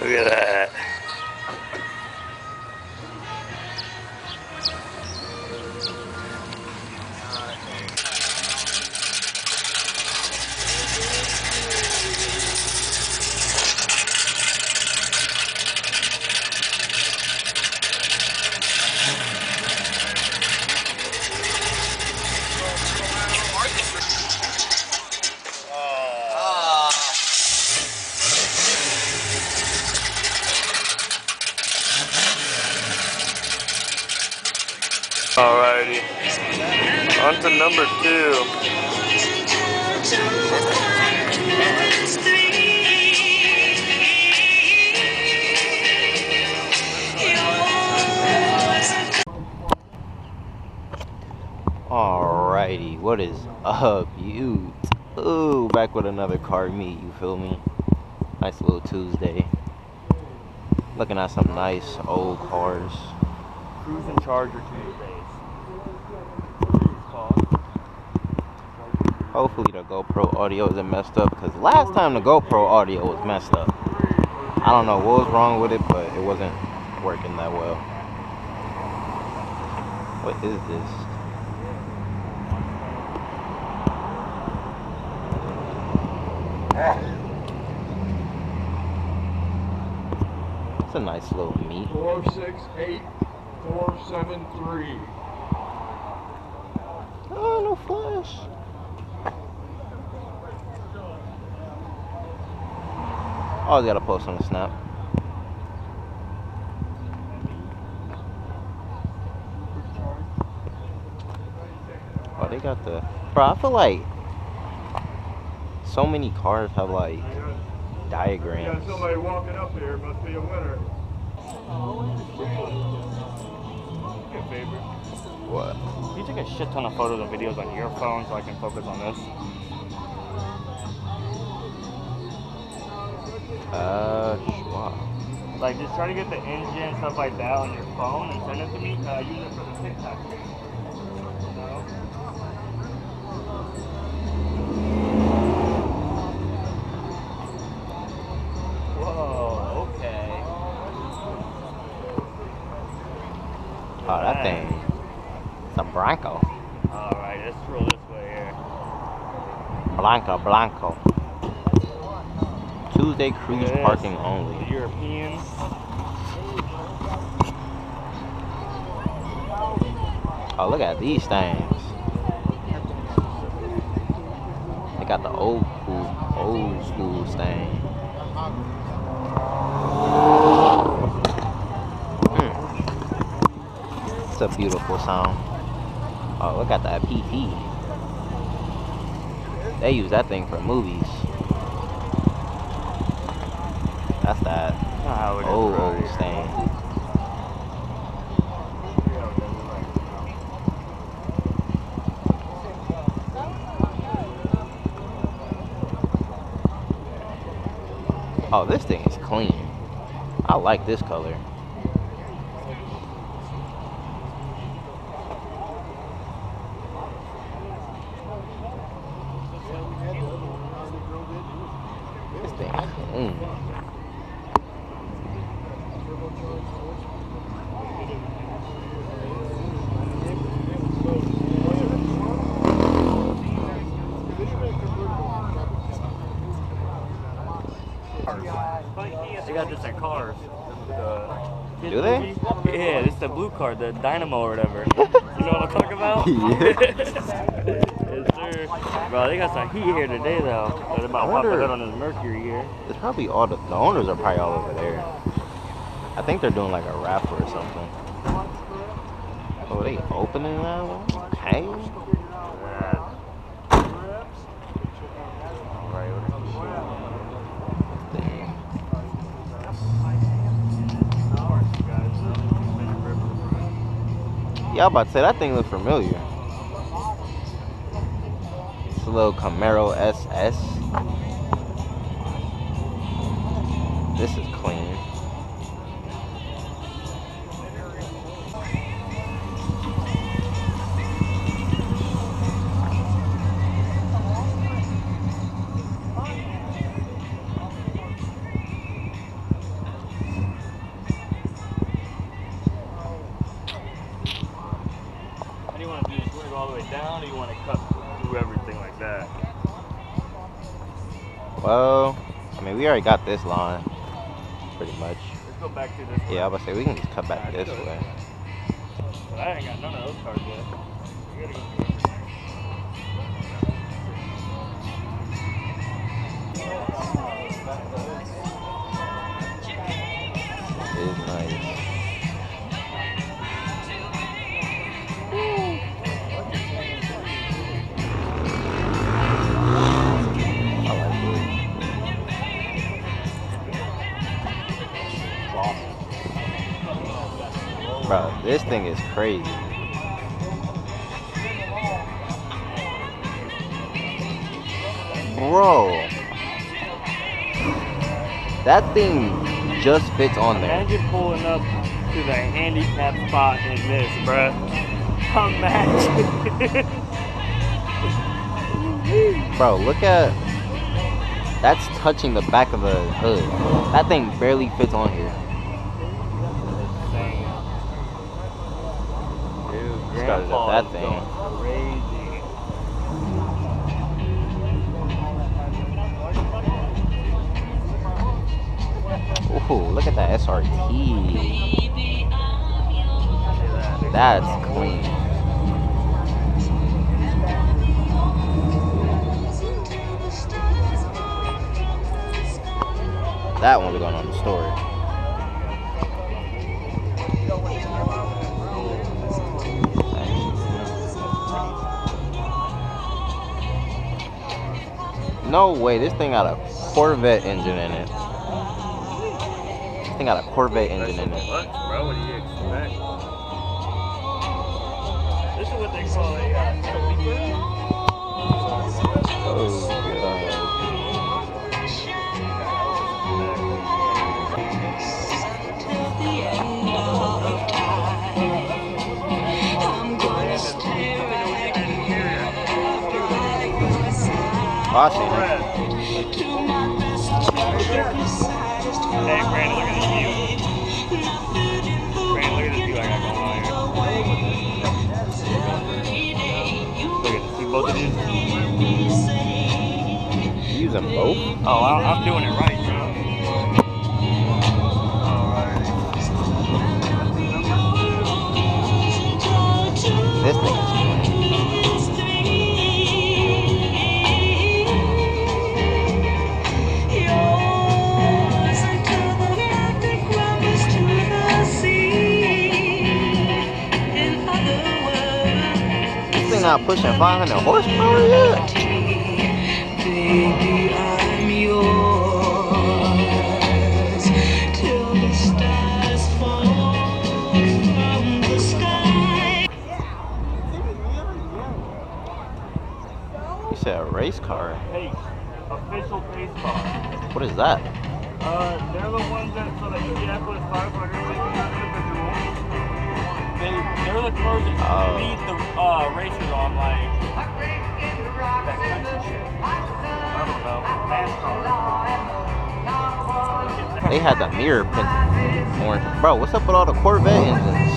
Look at that. Alrighty, on to number 2. Alrighty, what is up, you? Ooh, back with another car meet, you feel me? Nice little Tuesday. Looking at some nice old cars. Cruising Charger Tuesdays. Hopefully the GoPro audio isn't messed up, because last time the GoPro audio was messed up. I don't know what was wrong with it, but it wasn't working that well. What is this? It's a nice little meat. 468473. Oh, no flash. Oh, I gotta post on the snap. Oh, they got the... Bro, I feel like so many cars have like diagrams. Got somebody walking up here, must be a winner. Your favorite. What? You take a shit ton of photos and videos on your phone so I can focus on this. Wow. Like, just try to get the engine and stuff like that on your phone and send it to me. Use it for the TikTok. You know? Whoa, okay. Oh, that thing. It's a Bronco. Alright, let's roll this way here. Blanco. Tuesday cruise parking only. The European. Oh, look at these things. They got the old school thing. It's a beautiful sound. Oh, look at that PT. They use that thing for movies. That's that old thing. Oh, this thing is clean. I like this color. This thing is clean. They got this at Cars. Do they? Yeah, this is the blue car, the Dynamo or whatever. You know what I'm talking about? Yeah. Yes, sir. Bro, they got some heat here today, though. They're about to pop it on this Mercury here. It's probably all the owners are probably all over there. I think they're doing like a raffle or something. Oh, they opening now? Okay. Yeah, I'm about to say that thing looks familiar. It's a little Camaro SS. This is clean. Well, I mean, we already got this line, pretty much. Let's go back to this one. Yeah, I was about to say, we can just cut back this way. But I ain't got none of those cards yet. We gotta go through everything. It is nice. I like it. Bro, this thing is crazy. Bro, that thing just fits on there. Imagine pulling up to the handicap spot in this, bruh. Imagine. Bro, look at, that's touching the back of the hood. That thing barely fits on here. Dude, Started up that thing. Crazy. Ooh, look at that SRT. That's clean. That one we're going on the story. No way, this thing got a Corvette engine in it. This thing got a Corvette engine in it. What, bro? What do you expect? This is what they call a sleeper. Oh, God. Oh, I seen it. Hey, Brandon, look at this view. Brandon, look at this view I got going on here. Look at this. See both of these? You using both? Oh, I'm doing it right, bro. This thing is clean. This thing not pushing 500 horsepower yet? Baby, I'm yours till the stars fall from the sky. You said a race car. Pace. Official pace car. What is that? They're the ones that, so the Indianapolis 500, they do not individual. They're the cars that lead the racers on, like, that country shit. I don't know. NASCAR. They had the mirror painted orange. Bro, what's up with all the Corvette engines?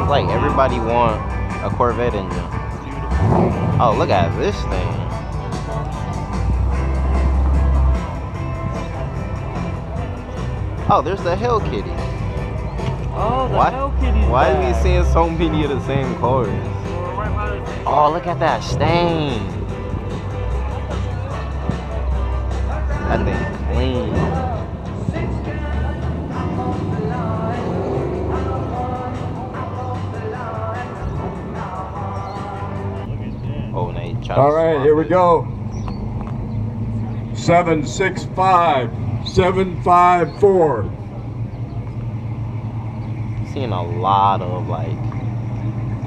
It's like everybody want a Corvette engine. Oh, look at this thing. Oh, there's the Hell Kitty. Oh, the Hell Kitty's Why back. are we seeing so many of the same cars? Right by the same Oh, look at that stain. That thing clean. Oh, Nate, try to All right, swap here we it. go. 765 754. Seeing a lot of like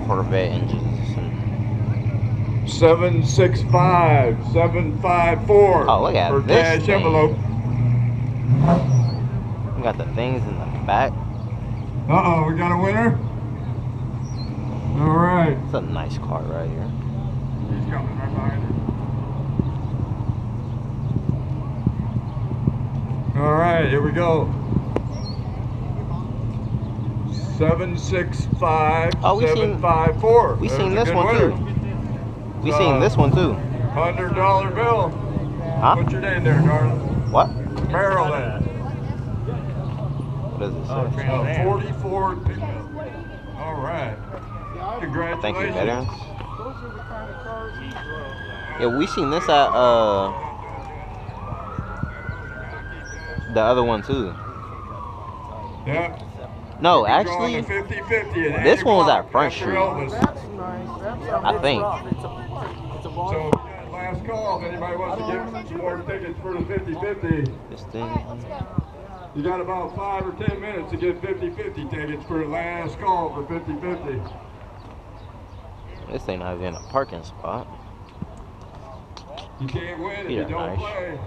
Corvette engines. And 765 754. Oh, look at for this cash thing. envelope. we got the things in the back. Uh-oh, we got a winner? All right. It's a nice car right here. He's coming right behind her. All right, here we go. 765 Oh, we seen- 754. We There's seen a this good one winner. too. We seen this one too. $100 bill. Huh? What's your name there, darling? What? Maryland. What does it Oh, say? 44 pickup. All right. Congratulations. Thank you, veterans. Yeah, we seen this at the other one too. Yeah. No, We're actually, going to 50-50 at this 8 one was o'clock at Front after Street. Elvis. I think. So, we got last call. If anybody wants to give more tickets for the 50-50, This thing. you got about 5 or 10 minutes to get 50-50 tickets for the last call for 50-50. This ain't not even a parking spot. You can't win if Yeah, you don't nice. play.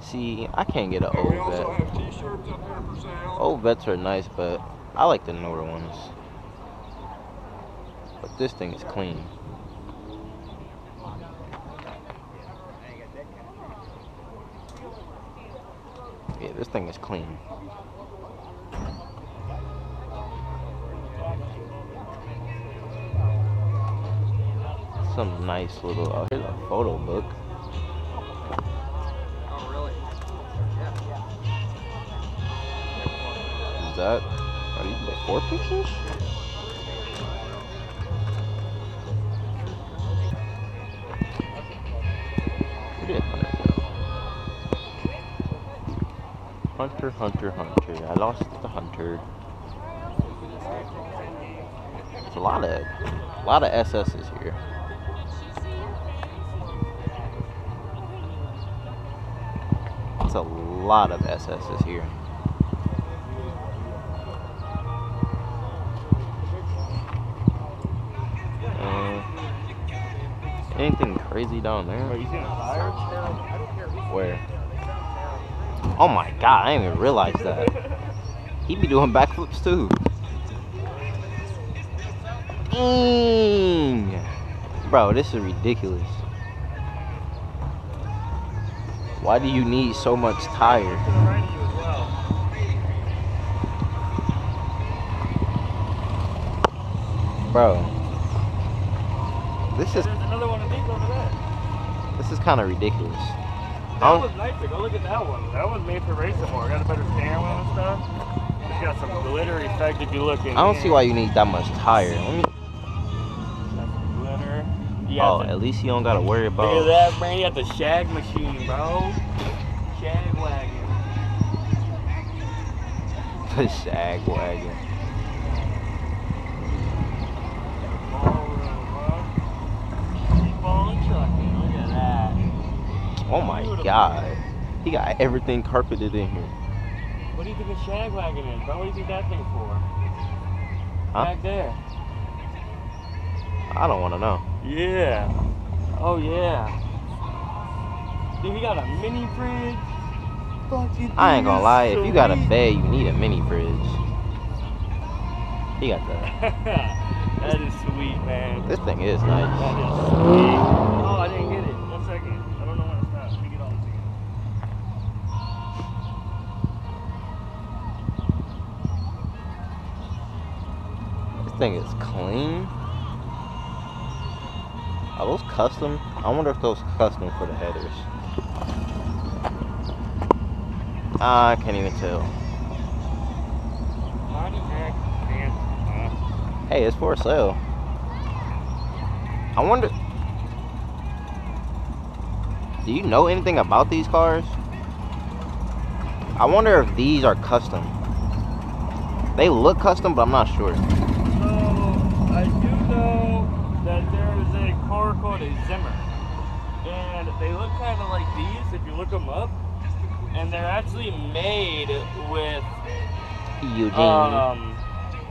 See, I can't get an And we old also vet. have t-shirts up there for sale. Old vets are nice, but I like the newer ones. But this thing is clean. Yeah, this thing is clean. Some nice little, oh, here's a photo book. Is that, are these before pictures? Where did Hunter go? Hunter, Hunter, Hunter. I lost the Hunter. It's a lot of SS's here. It's a lot of SS's here. Anything crazy down there? Are you seeing a fire? Where? Oh my god, I didn't even realize that. He be doing backflips too. Bro, this is ridiculous. Why do you need so much tire? Bro. This is There's another one of these over there. this is kind of ridiculous. That was nicer. Go look at that one. That one's made for racing more. Got a better steering wheel and stuff. It's got some glitter effect if you look in I don't here. see why you need that much tire. Let me, Got some glitter. You oh, got the- at least you don't gotta worry Look at about that, man. You got the shag machine, bro. Shag wagon. the shag wagon. Ball and trucking. Look at that. Oh my god. He got everything carpeted in here. What do you think a shag wagon is, bro? What do you think that thing's for? Huh? Back there. I don't want to know. Yeah. Oh yeah. Dude, he got a mini fridge. Fucking I ain't thing gonna is lie, if you got a sweet. bed, you need a mini fridge. He got the. That is sweet, man. This thing is That nice. is sweet. Oh, I didn't get it. 1 second. I don't know when it's at. Let me get all this again. This thing is clean. Are those custom? I wonder if those custom for the headers. I can't even tell. Pontiac Panther. Hey, it's for sale. I wonder. Do you know anything about these cars? I wonder if these are custom. They look custom, but I'm not sure. So, I do know that there is a car called a Zimmer. And they look kind of like these if you look them up. And they're actually made with, Eugene.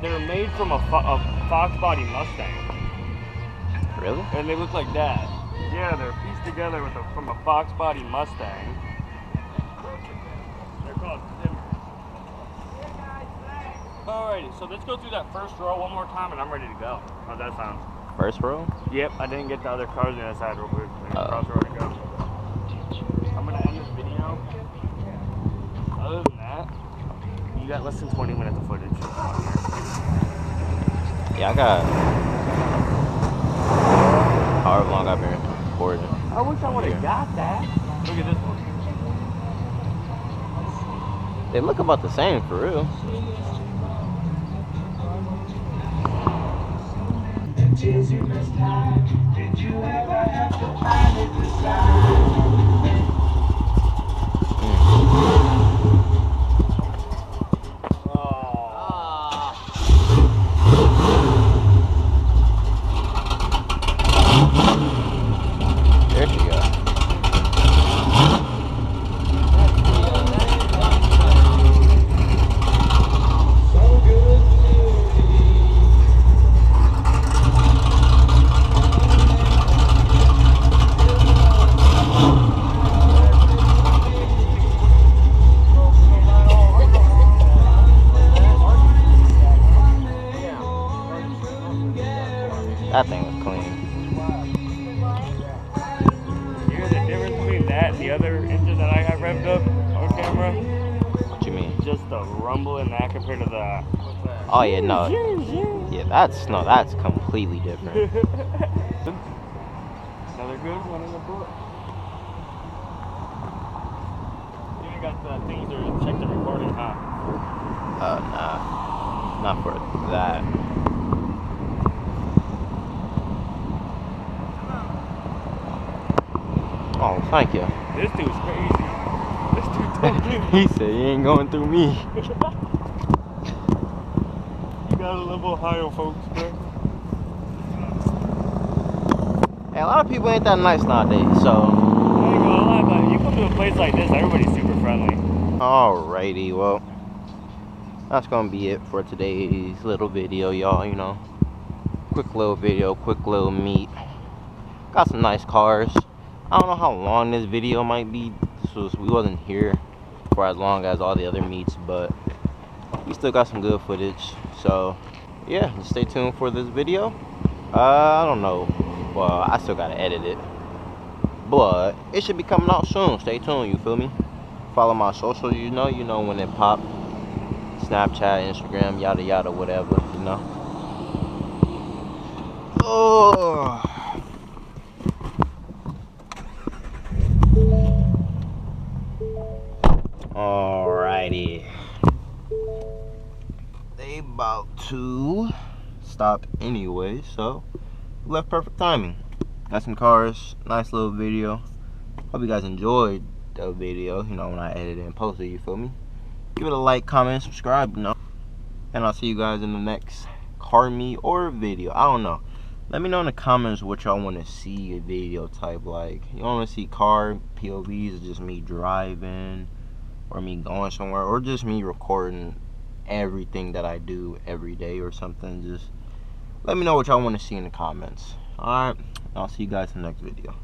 they're made from a Fox body Mustang. Really? And they look like that. Yeah, they're pieced together with from a Fox body Mustang. They're called Zimmers. Alrighty, so let's go through that first row one more time and I'm ready to go. How's that sound? First row? Yep, I didn't get the other cars on the other side real quick. Cross the road and go. I'm gonna end this video. Other than that, you got less than 20 minutes of footage on here. Yeah, I got however long I've been recording. I wish I would have got that. Look at this one. They look about the same for real. There she goes. That thing was clean. You hear the difference between that and the other engine that I got revved up on camera? What you mean? Just the rumble in that compared to the... Oh yeah, no. Yeah, that's completely different. Another good one in the book. You ain't got the things to check the recording, huh? Nah. Not for that. Oh, thank you. This dude's crazy. This dude told me. He said he ain't going through me. You got a little Ohio folks, bro. Hey, a lot of people ain't that nice nowadays, so. I ain't gonna lie, but you come to a place like this, everybody's super friendly. Alrighty, well, that's gonna be it for today's little video, y'all. You know, quick little video, quick little meet. Got some nice cars. I don't know how long this video might be. We wasn't here for as long as all the other meets, but we still got some good footage. So yeah, just stay tuned for this video. I don't know. Well, I still gotta edit it, but it should be coming out soon. Stay tuned. You feel me? Follow my socials. You know when it pop. Snapchat, Instagram, yada yada, whatever. You know. Oh. Alrighty. They about to stop anyway, so left perfect timing. Got some cars, nice little video. Hope you guys enjoyed the video, you know, when I edited and posted, you feel me? Give it a like, comment, subscribe, you know. And I'll see you guys in the next car meet or video. I don't know. Let me know in the comments what y'all want to see a video type like. You want to see car POVs or just me driving? Or me going somewhere, or just me recording everything that I do every day or something. Just let me know what y'all want to see in the comments. Alright, I'll see you guys in the next video.